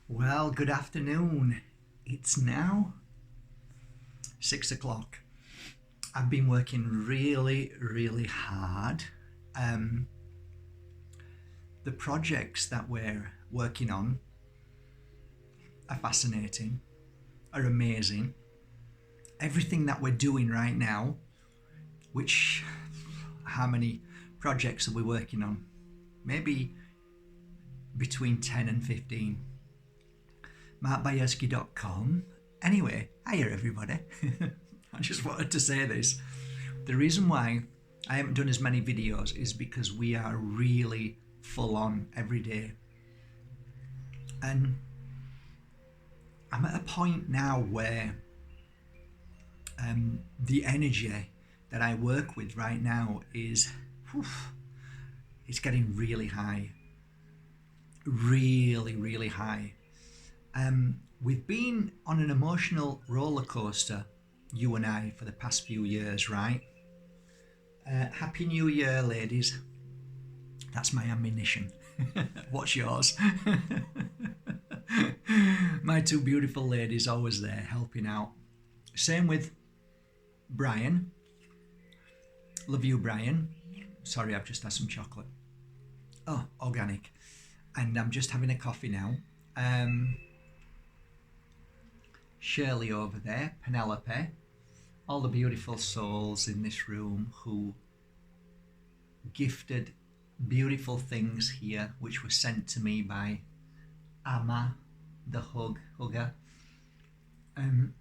Well, good afternoon. It's now 6 o'clock. I've been working really hard. The projects that we're working on are fascinating, are amazing. Everything that we're doing right now, how many projects are we working on? Maybe between 10 and 15. Bajerski.com. Anyway, hiya everybody. I just wanted to say this. The reason why I haven't done as many videos is because we are really full on every day. And I'm at a point now where the energy that I work with right now is, it's getting really high. Really high. We've been on an emotional roller coaster, you and I, for the past few years, right? Happy New Year, ladies. That's my ammunition. What's yours? My two beautiful ladies always there helping out. Same with Brian. Love you, Brian. Sorry, I've just had some chocolate. Oh, organic. And I'm just having a coffee now. Shirley over there, Penelope, all the beautiful souls in this room who gifted beautiful things here, which were sent to me by Amma, the hugger, and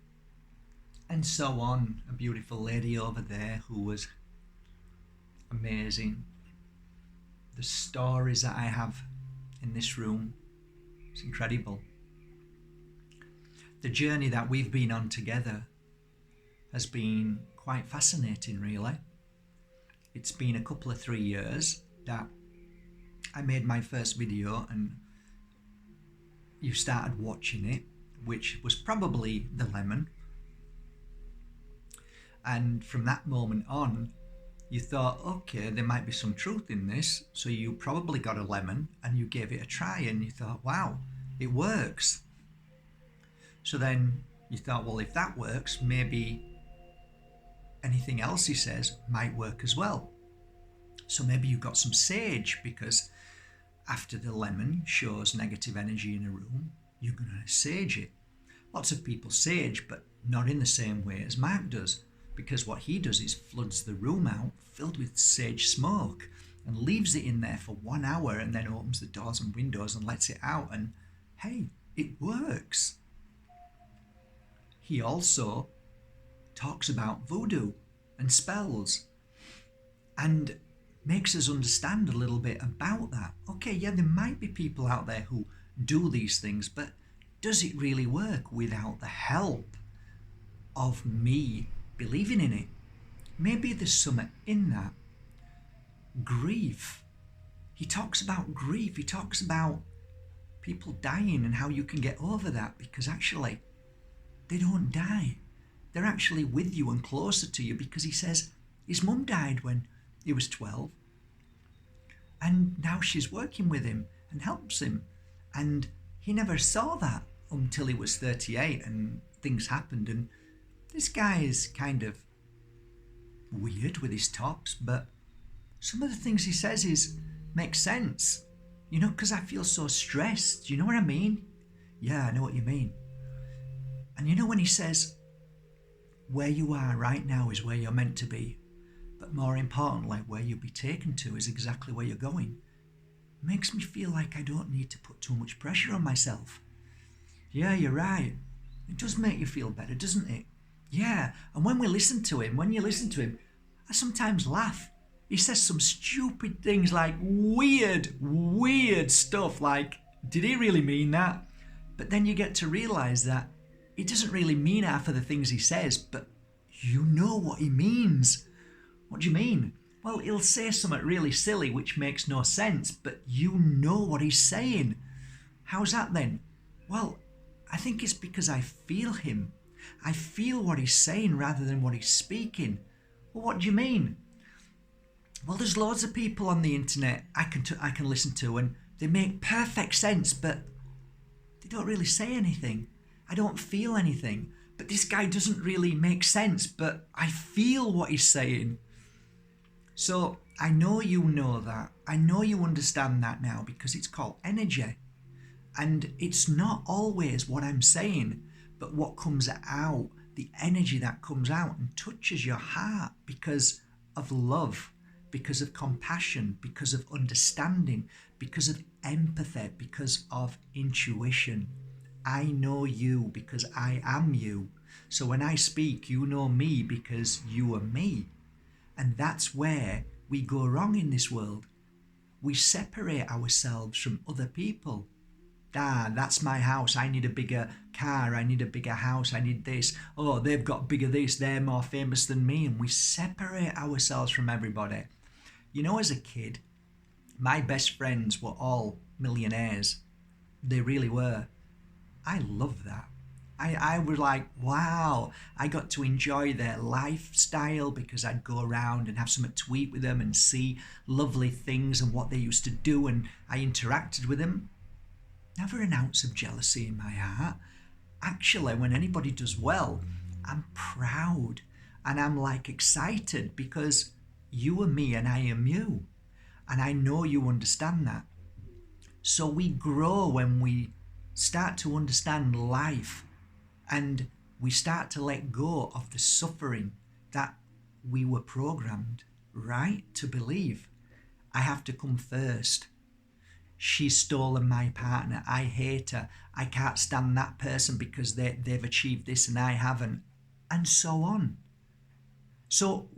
so on. A beautiful lady over there who was amazing. The stories that I have in this room, it's incredible. The journey that we've been on together has been quite fascinating, really. It's been a couple of 3 years that I made my first video and you started watching it, which was probably the lemon. And from that moment on, you thought, okay, there might be some truth in this. So you probably got a lemon and you gave it a try and you thought, wow, it works. So then you thought, well, if that works, maybe anything else he says might work as well. So maybe you got some sage, because after the lemon shows negative energy in a room, you're going to sage it. Lots of people sage, but not in the same way as Mark does, because what he does is floods the room out filled with sage smoke and leaves it in there for 1 hour and then opens the doors and windows and lets it out, and hey, it works. He also talks about voodoo and spells and makes us understand a little bit about that. Okay, yeah, there might be people out there who do these things, but does it really work without the help of me believing in it? Maybe there's something in that. Grief. He talks about grief. He talks about people dying and how you can get over that, because actually they don't die. They're actually with you and closer to you, because he says his mum died when he was 12 and now she's working with him and helps him, and he never saw that until he was 38 and things happened. And this guy is kind of weird with his tops, but some of the things he says makes sense, you know, because I feel so stressed. You know what I mean? Yeah, I know what you mean. And you know when he says, where you are right now is where you're meant to be, but more importantly, where you'll be taken to is exactly where you're going. It makes me feel like I don't need to put too much pressure on myself. Yeah, you're right. It does make you feel better, doesn't it? Yeah, and when you listen to him, I sometimes laugh. He says some stupid things, like weird stuff, like, did he really mean that? But then you get to realise that he doesn't really mean half of the things he says, but you know what he means. What do you mean? Well, he'll say something really silly which makes no sense, but you know what he's saying. How's that then? Well, I think it's because I feel him. I feel what he's saying rather than what he's speaking. Well, what do you mean? Well, there's loads of people on the internet I can listen to, and they make perfect sense, but They don't really say anything. I don't feel anything. But this guy doesn't really make sense, but I feel what he's saying. So I know you know that. I know you understand that now because it's called energy. And it's not always what I'm saying, but what comes out, the energy that comes out and touches your heart because of love, because of compassion, because of understanding, because of empathy, because of intuition. I know you because I am you. So when I speak, you know me because you are me. And that's where we go wrong in this world. We separate ourselves from other people. That's my house. I need a bigger car. I need a bigger house. I need this. Oh, they've got bigger this. They're more famous than me. And we separate ourselves from everybody. You know, as a kid, my best friends were all millionaires. They really were. I love that. I was like, wow, I got to enjoy their lifestyle because I'd go around and have something to eat with them and see lovely things and what they used to do, and I interacted with them. Never an ounce of jealousy in my heart. Actually, when anybody does well, I'm proud and I'm like excited because you are me and I am you. And I know you understand that. So we grow when we start to understand life and we start to let go of the suffering that we were programmed, right, to believe. I have to come first. She's stolen my partner. I hate her. I can't stand that person because they've achieved this and I haven't. And so on. So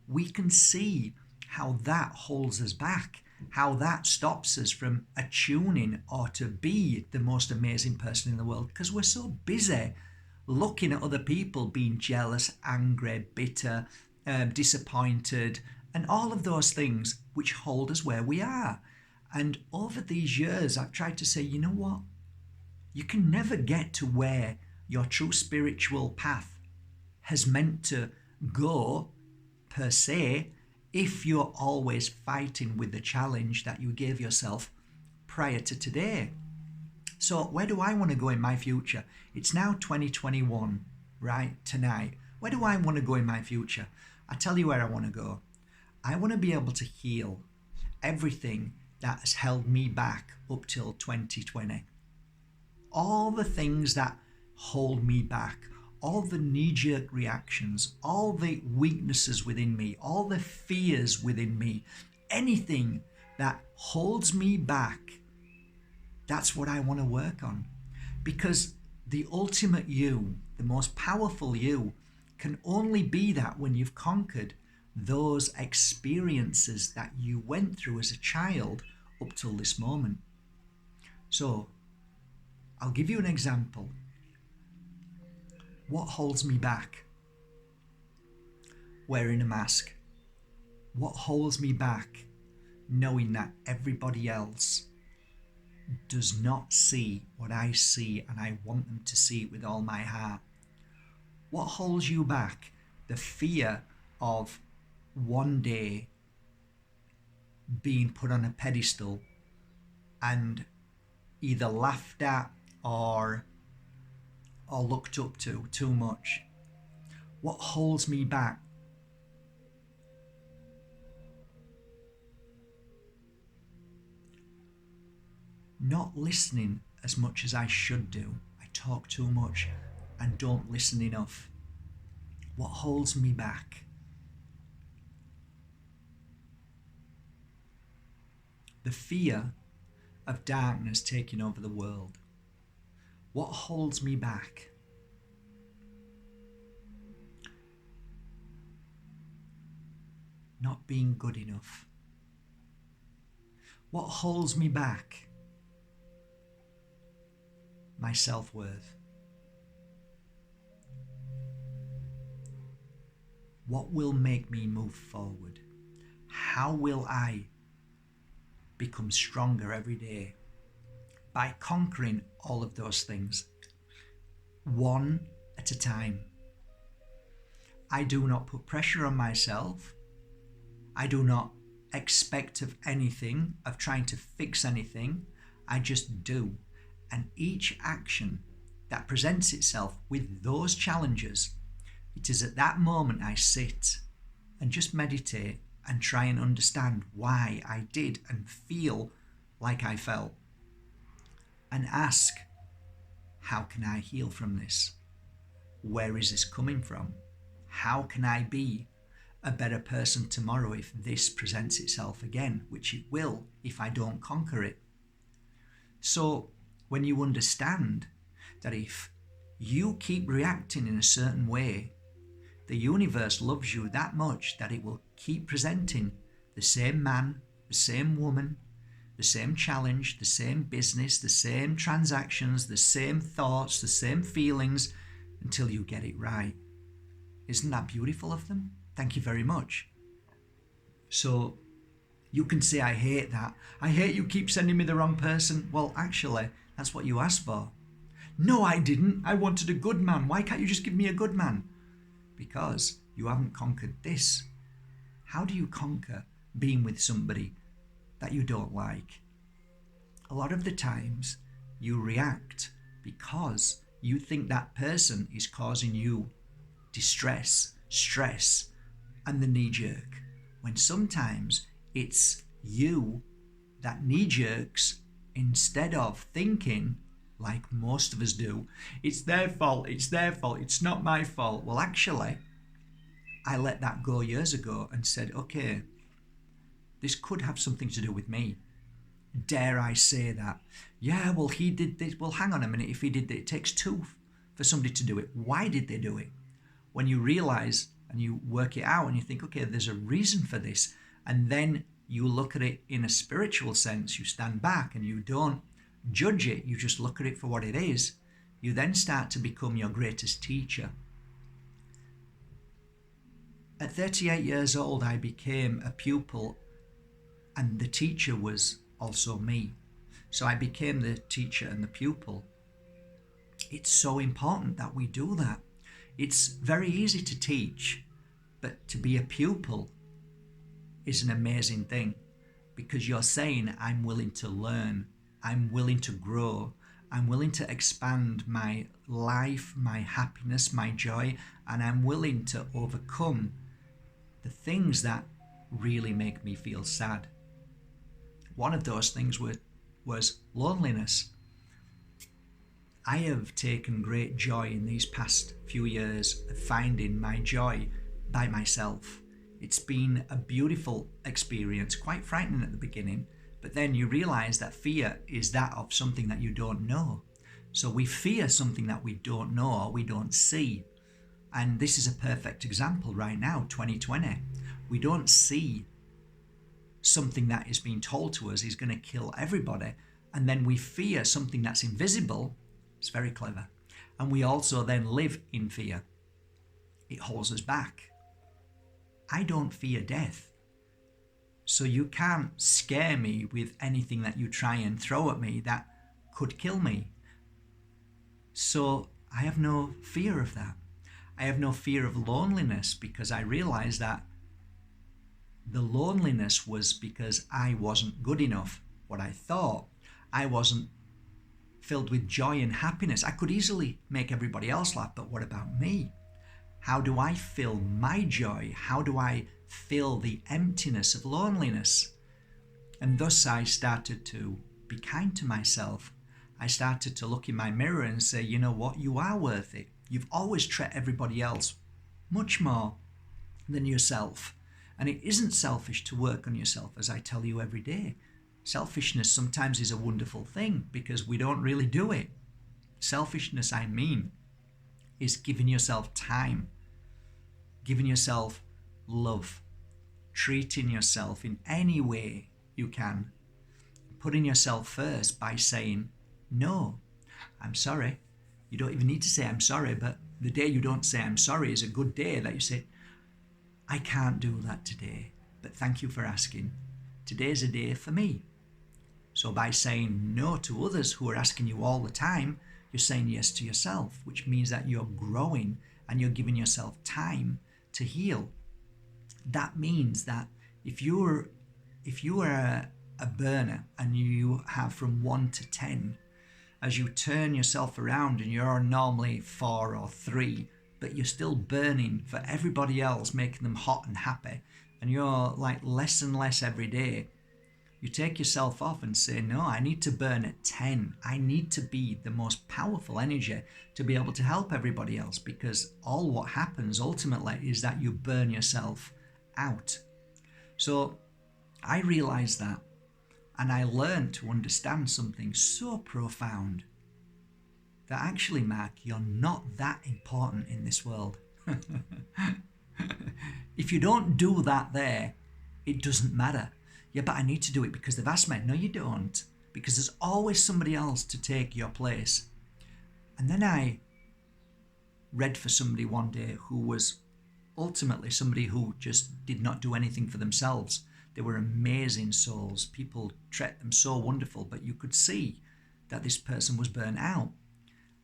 we can see how that holds us back, how that stops us from attuning or to be the most amazing person in the world because we're so busy looking at other people being jealous, angry, bitter, disappointed, and all of those things which hold us where we are. And over these years, I've tried to say, you know what? You can never get to where your true spiritual path has meant to go, per se, if you're always fighting with the challenge that you gave yourself prior to today. So where do I want to go in my future? It's now 2021, right? Tonight. Where do I want to go in my future? I tell you where I want to go. I want to be able to heal everything that has held me back up till 2020. All the things that hold me back, all the knee-jerk reactions, all the weaknesses within me, all the fears within me, anything that holds me back, that's what I want to work on. Because the ultimate you, the most powerful you, can only be that when you've conquered those experiences that you went through as a child up till this moment. So, I'll give you an example. What holds me back? Wearing a mask. What holds me back? Knowing that everybody else does not see what I see and I want them to see it with all my heart. What holds you back? The fear of one day being put on a pedestal and either laughed at or looked up to too much. What holds me back? Not listening as much as I should do. I talk too much and don't listen enough. What holds me back? The fear of darkness taking over the world. What holds me back? Not being good enough. What holds me back? My self-worth. What will make me move forward? How will I become stronger every day? By conquering all of those things, one at a time. I do not put pressure on myself. I do not expect of anything, of trying to fix anything. I just do. And each action that presents itself with those challenges, it is at that moment I sit and just meditate and try and understand why I did and feel like I felt. And ask, how can I heal from this? Where is this coming from? How can I be a better person tomorrow if this presents itself again, which it will if I don't conquer it? So when you understand that if you keep reacting in a certain way, the universe loves you that much that it will keep presenting the same man, the same woman, the same challenge, the same business, the same transactions, the same thoughts, the same feelings until you get it right. Isn't that beautiful of them? Thank you very much. So you can say, I hate that. I hate you keep sending me the wrong person. Well, actually, that's what you asked for. No, I didn't. I wanted a good man. Why can't you just give me a good man? Because you haven't conquered this. How do you conquer being with somebody that you don't like? A lot of the times you react because you think that person is causing you distress, stress, and the knee jerk, when sometimes it's you that knee jerks instead of thinking, like most of us do, it's their fault, it's not my fault. Well, actually, I let that go years ago and said, okay, this could have something to do with me. Dare I say that? Yeah, well, he did this. Well, hang on a minute. If he did that, it takes two for somebody to do it. Why did they do it? When you realize and you work it out and you think, okay, there's a reason for this, and then you look at it in a spiritual sense, you stand back and you don't judge it, you just look at it for what it is, you then start to become your greatest teacher. At 38 years old, I became a pupil, and the teacher was also me. So I became the teacher and the pupil. It's so important that we do that. It's very easy to teach, but to be a pupil is an amazing thing, because you're saying, I'm willing to learn, I'm willing to grow, I'm willing to expand my life, my happiness, my joy, and I'm willing to overcome the things that really make me feel sad. One of those things was loneliness. I have taken great joy in these past few years of finding my joy by myself. It's been a beautiful experience, quite frightening at the beginning, but then you realize that fear is that of something that you don't know. So we fear something that we don't know or we don't see. And this is a perfect example right now, 2020. We don't see something that is being told to us is going to kill everybody. And then we fear something that's invisible. It's very clever. And we also then live in fear. It holds us back. I don't fear death. So you can't scare me with anything that you try and throw at me that could kill me. So I have no fear of that. I have no fear of loneliness, because I realize that the loneliness was because I wasn't good enough. What I thought, I wasn't filled with joy and happiness. I could easily make everybody else laugh, but what about me? How do I fill my joy? How do I fill the emptiness of loneliness? And thus I started to be kind to myself. I started to look in my mirror and say, you know what? You are worth it. You've always treated everybody else much more than yourself. And it isn't selfish to work on yourself, as I tell you every day. Selfishness sometimes is a wonderful thing because we don't really do it. Selfishness, I mean, is giving yourself time, giving yourself love, treating yourself in any way you can, putting yourself first by saying, no, I'm sorry. You don't even need to say I'm sorry, but the day you don't say I'm sorry is a good day that you say, I can't do that today, but thank you for asking. Today's a day for me. So by saying no to others who are asking you all the time, you're saying yes to yourself, which means that you're growing and you're giving yourself time to heal. That means that if you are a burner and you have from 1 to 10, as you turn yourself around and you're normally 4 or 3, but you're still burning for everybody else, making them hot and happy, and you're like less and less every day, you take yourself off and say, no, I need to burn at 10. I need to be the most powerful energy to be able to help everybody else, because all what happens ultimately is that you burn yourself out. So I realized that, and I learned to understand something so profound, that actually, Mark, you're not that important in this world. If you don't do that there, it doesn't matter. Yeah, but I need to do it because they've asked me. No, you don't, because there's always somebody else to take your place. And then I read for somebody one day who was ultimately somebody who just did not do anything for themselves. They were amazing souls. People treated them so wonderful, but you could see that this person was burnt out.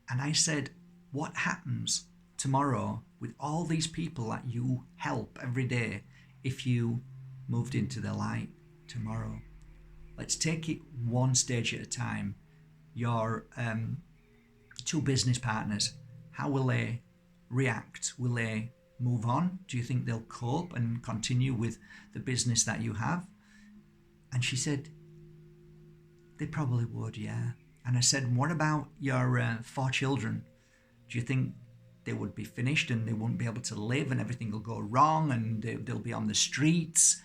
And I said, what happens tomorrow with all these people that you help every day if you moved into the light tomorrow? Let's take it one stage at a time. Your 2 business partners, how will they react? Will they move on? Do you think they'll cope and continue with the business that you have? And she said, they probably would, yeah. And I said, what about your 4 children? Do you think they would be finished and they won't be able to live and everything will go wrong and they'll be on the streets?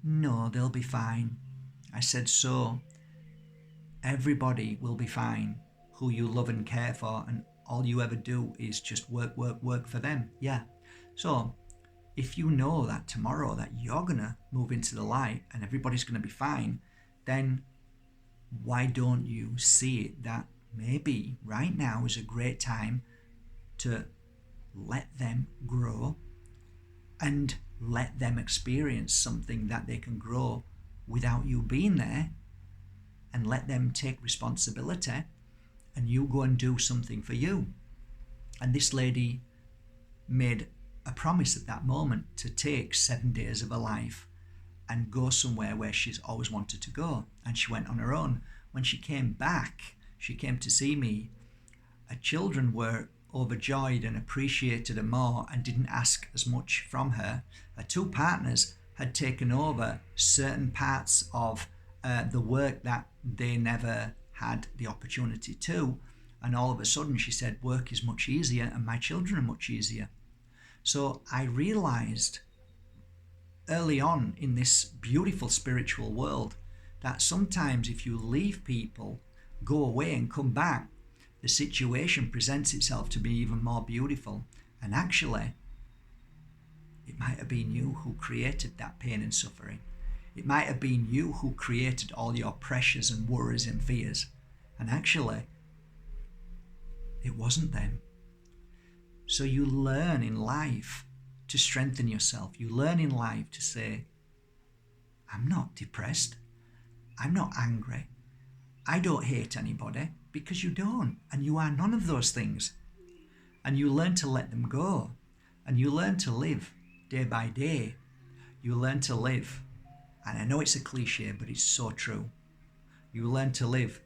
No, they'll be fine. I said, so everybody will be fine who you love and care for, and all you ever do is just work for them. Yeah. So if you know that tomorrow that you're going to move into the light and everybody's going to be fine, then why don't you see it that maybe right now is a great time to let them grow and let them experience something that they can grow without you being there, and let them take responsibility and you go and do something for you. And this lady made a promise at that moment to take 7 days of her life and go somewhere where she's always wanted to go. And she went on her own. When she came back, she came to see me. Her children were overjoyed and appreciated her more and didn't ask as much from her. Her 2 partners had taken over certain parts of the work that they never had the opportunity to. And all of a sudden she said, work is much easier and my children are much easier. So I realized early on in this beautiful spiritual world that sometimes if you leave people, go away and come back, the situation presents itself to be even more beautiful. And actually, it might have been you who created that pain and suffering. It might have been you who created all your pressures and worries and fears. And actually, it wasn't them. So you learn in life to strengthen yourself. You learn in life to say, I'm not depressed. I'm not angry. I don't hate anybody, because you don't. And you are none of those things. And you learn to let them go. And you learn to live day by day. You learn to live. And I know it's a cliche, but it's so true. You learn to live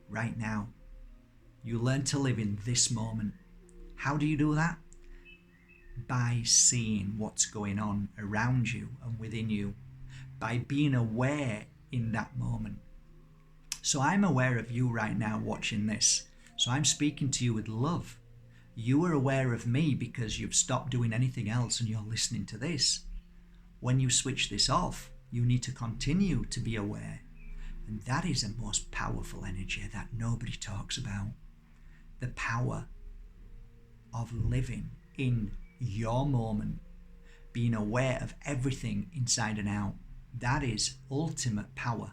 right now. You learn to live in this moment. How do you do that? By seeing what's going on around you and within you. By being aware in that moment. So I'm aware of you right now watching this. So I'm speaking to you with love. You are aware of me because you've stopped doing anything else and you're listening to this. When you switch this off, you need to continue to be aware. And that is the most powerful energy that nobody talks about. The power of living in your moment, being aware of everything inside and out. That is ultimate power,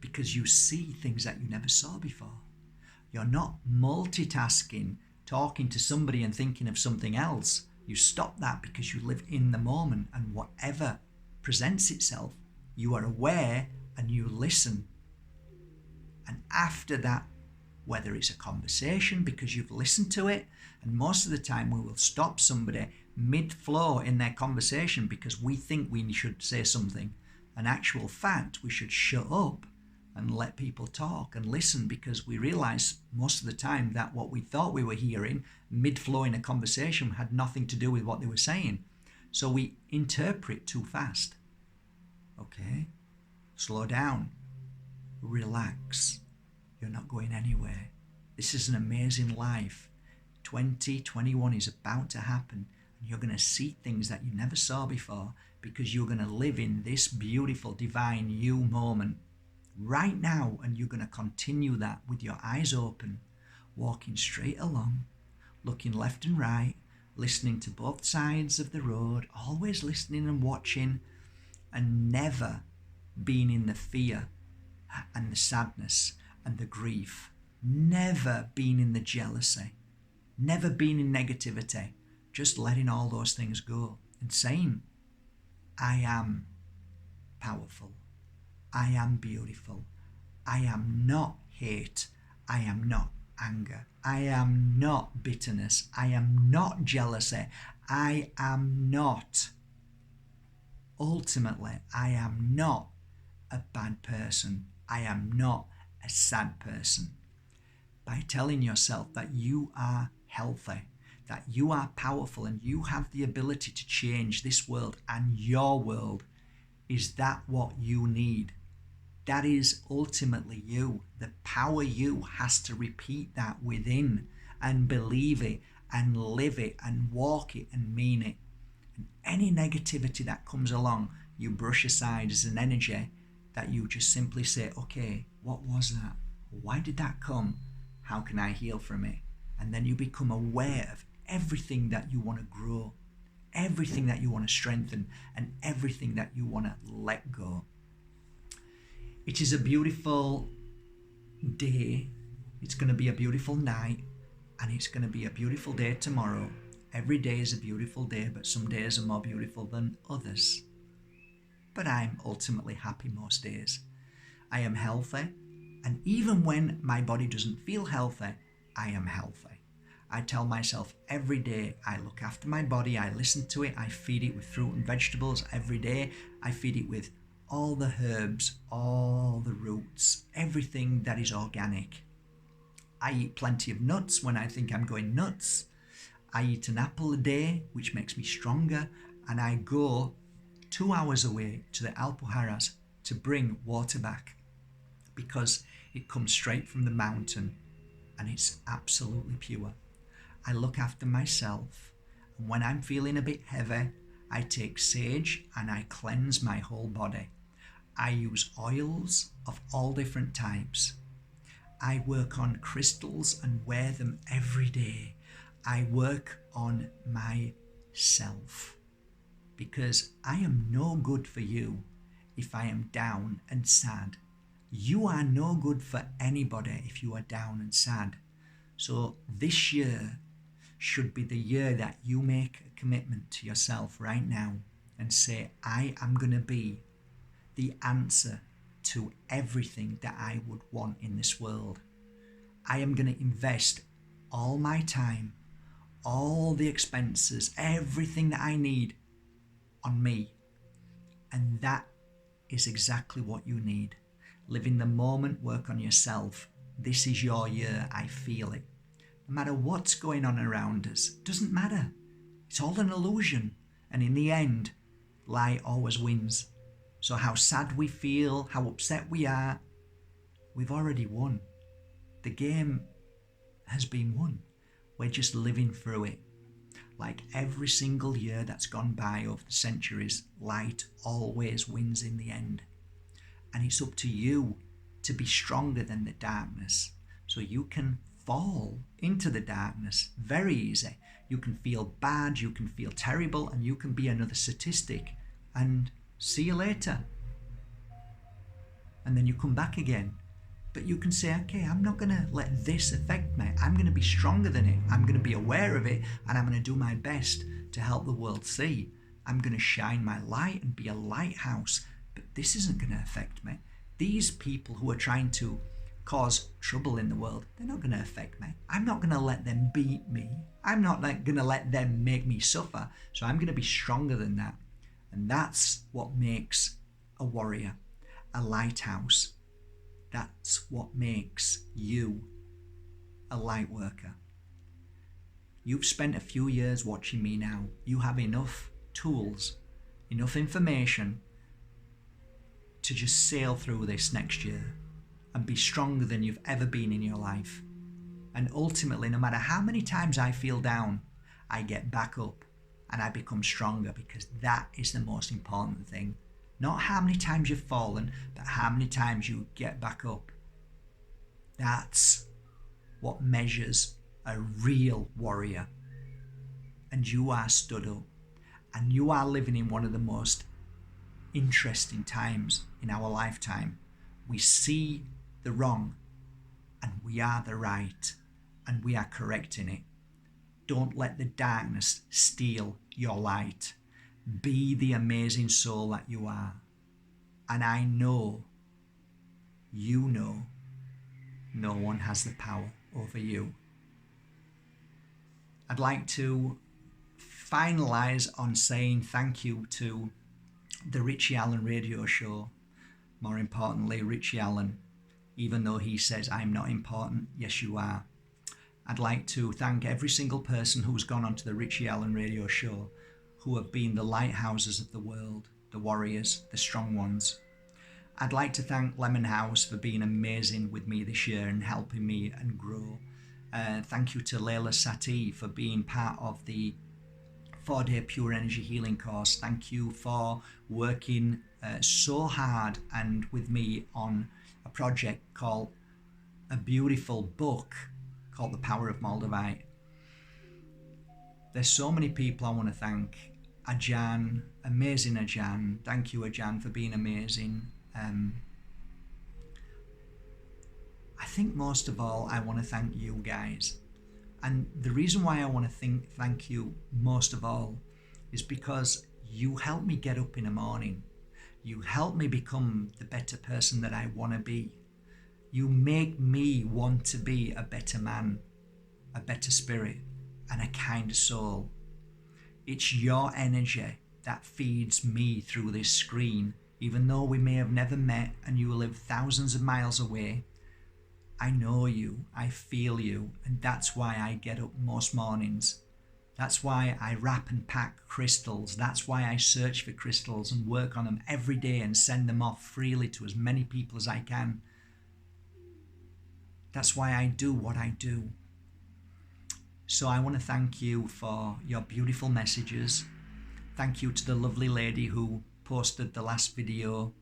because you see things that you never saw before. You're not multitasking, talking to somebody and thinking of something else. You stop that because you live in the moment, and whatever presents itself, you are aware and you listen. And after that, whether it's a conversation because you've listened to it, and most of the time we will stop somebody mid-flow in their conversation because we think we should say something. In actual fact, we should shut up and let people talk and listen, because we realize most of the time that what we thought we were hearing mid-flow in a conversation had nothing to do with what they were saying. So we interpret too fast. Okay, slow down, relax. You're not going anywhere. This is an amazing life. 2021 is about to happen, and you're going to see things that you never saw before, because you're going to live in this beautiful, divine you moment right now, and you're going to continue that with your eyes open, walking straight along, looking left and right, listening to both sides of the road, always listening and watching, and never being in the fear and the sadness and the grief, never being in the jealousy, never being in negativity, just letting all those things go and saying, I am powerful, I am beautiful, I am not hate, I am not anger, I am not bitterness, I am not jealousy, I am not, ultimately, I am not a bad person, I am not a sad person. By telling yourself that you are healthy, that you are powerful, and you have the ability to change this world and your world, is that what you need? That is ultimately you. The power you has to repeat that within and believe it and live it and walk it and mean it. And any negativity that comes along, you brush aside as an energy that you just simply say, okay, what was that? Why did that come? How can I heal from it? And then you become aware of everything that you want to grow, everything that you want to strengthen, and everything that you want to let go. It is a beautiful day. It's going to be a beautiful night, and it's going to be a beautiful day tomorrow. Every day is a beautiful day, but some days are more beautiful than others. But I'm ultimately happy most days. I am healthy, and even when my body doesn't feel healthy, I am healthy. I tell myself every day I look after my body, I listen to it, I feed it with fruit and vegetables every day. I feed it with all the herbs, all the roots, everything that is organic. I eat plenty of nuts when I think I'm going nuts. I eat an apple a day, which makes me stronger, and I go 2 hours away to the Alpujarras to bring water back, because it comes straight from the mountain and it's absolutely pure. I look after myself, and when I'm feeling a bit heavy, I take sage and I cleanse my whole body. I use oils of all different types. I work on crystals and wear them every day. I work on myself, because I am no good for you if I am down and sad. You are no good for anybody if you are down and sad. So this year should be the year that you make a commitment to yourself right now and say, I am going to be the answer to everything that I would want in this world. I am going to invest all my time, all the expenses, everything that I need on me. And that is exactly what you need. Live in the moment, work on yourself. This is your year, I feel it. No matter what's going on around us, doesn't matter. It's all an illusion. And in the end, light always wins. So how sad we feel, how upset we are, we've already won. The game has been won. We're just living through it. Like every single year that's gone by over the centuries, light always wins in the end. And it's up to you to be stronger than the darkness. So you can fall into the darkness very easy. You can feel bad, you can feel terrible, and you can be another statistic. And see you later. And then you come back again. But you can say, okay, I'm not going to let this affect me. I'm going to be stronger than it. I'm going to be aware of it, and I'm going to do my best to help the world see. I'm going to shine my light and be a lighthouse. But this isn't going to affect me. These people who are trying to cause trouble in the world, they're not going to affect me. I'm not going to let them beat me. I'm not going to let them make me suffer. So I'm going to be stronger than that. And that's what makes a warrior, a lighthouse. That's what makes you a light worker. You've spent a few years watching me now. You have enough tools, enough information to just sail through this next year and be stronger than you've ever been in your life. And ultimately, no matter how many times I feel down, I get back up and I become stronger, because that is the most important thing. Not how many times you've fallen, but how many times you get back up. That's what measures a real warrior. And you are stood up. And you are living in one of the most interesting times in our lifetime. We see the wrong and we are the right, and we are correcting it. Don't let the darkness steal your light. Be the amazing soul that you are. And I know, you know, no one has the power over you. I'd like to finalize on saying thank you to the Richie Allen radio show. More importantly, Richie Allen, even though he says I'm not important, yes you are. I'd like to thank every single person who's gone onto the Richie Allen radio show, who have been the lighthouses of the world, the warriors, the strong ones. I'd like to thank Lemon House for being amazing with me this year and helping me and grow. Thank you to Layla Satie for being part of the 4-day Pure Energy Healing course. Thank you for working so hard and with me on a project called a beautiful book called The Power of Moldavite. There's so many people I want to thank. Ajan, amazing Ajan. Thank you, Ajan, for being amazing. I think most of all, I want to thank you guys. And the reason why I want to thank you most of all is because you help me get up in the morning. You help me become the better person that I want to be. You make me want to be a better man, a better spirit, and a kinder soul. It's your energy that feeds me through this screen. Even though we may have never met and you live thousands of miles away, I know you, I feel you, and that's why I get up most mornings. That's why I wrap and pack crystals. That's why I search for crystals and work on them every day and send them off freely to as many people as I can. That's why I do what I do. So I want to thank you for your beautiful messages. Thank you to the lovely lady who posted the last video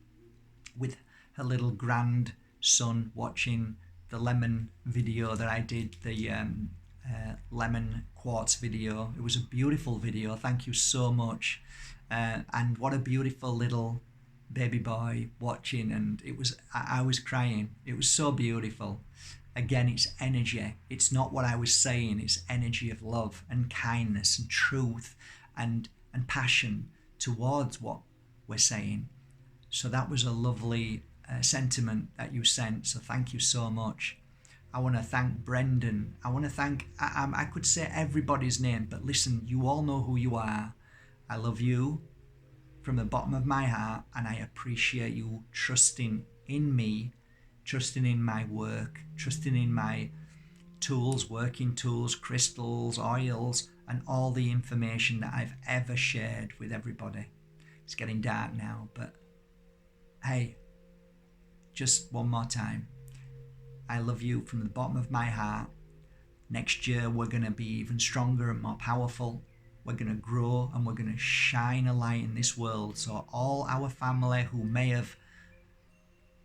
with her little grandson watching the lemon video that I did, the lemon quartz video. It was a beautiful video. Thank you so much. And what a beautiful little baby boy watching, and I was crying. It was so beautiful. Again, it's energy. It's not what I was saying. It's energy of love and kindness and truth and passion towards what we're saying. So that was a lovely sentiment that you sent. So thank you so much. I want to thank Brendan. I want to thank, I could say everybody's name, but listen, you all know who you are. I love you from the bottom of my heart, and I appreciate you trusting in me, trusting in my work, trusting in my tools, working tools, crystals, oils, and all the information that I've ever shared with everybody. It's getting dark now, but hey, just one more time. I love you from the bottom of my heart. Next year, we're going to be even stronger and more powerful. We're going to grow and we're going to shine a light in this world. So all our family who may have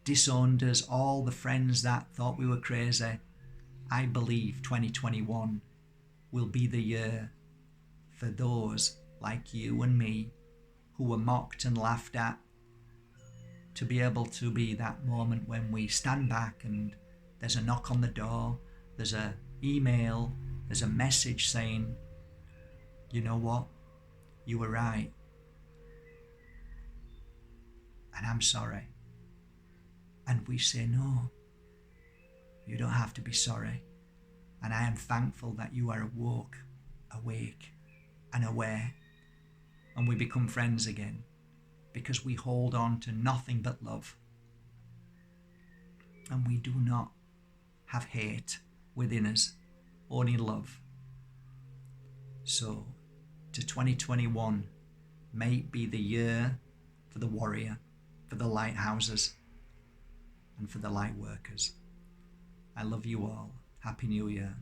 disowned us, all the friends that thought we were crazy, I believe 2021 will be the year for those like you and me who were mocked and laughed at, to be able to be that moment when we stand back and there's a knock on the door, there's an email, there's a message saying, you know what, you were right, and I'm sorry. And we say, no, you don't have to be sorry. And I am thankful that you are awake and aware, and we become friends again because we hold on to nothing but love. and we do not have hate within us, only love. So to 2021, may it be the year for the warrior, for the lighthouses, and for the light workers. I love you all. Happy New Year.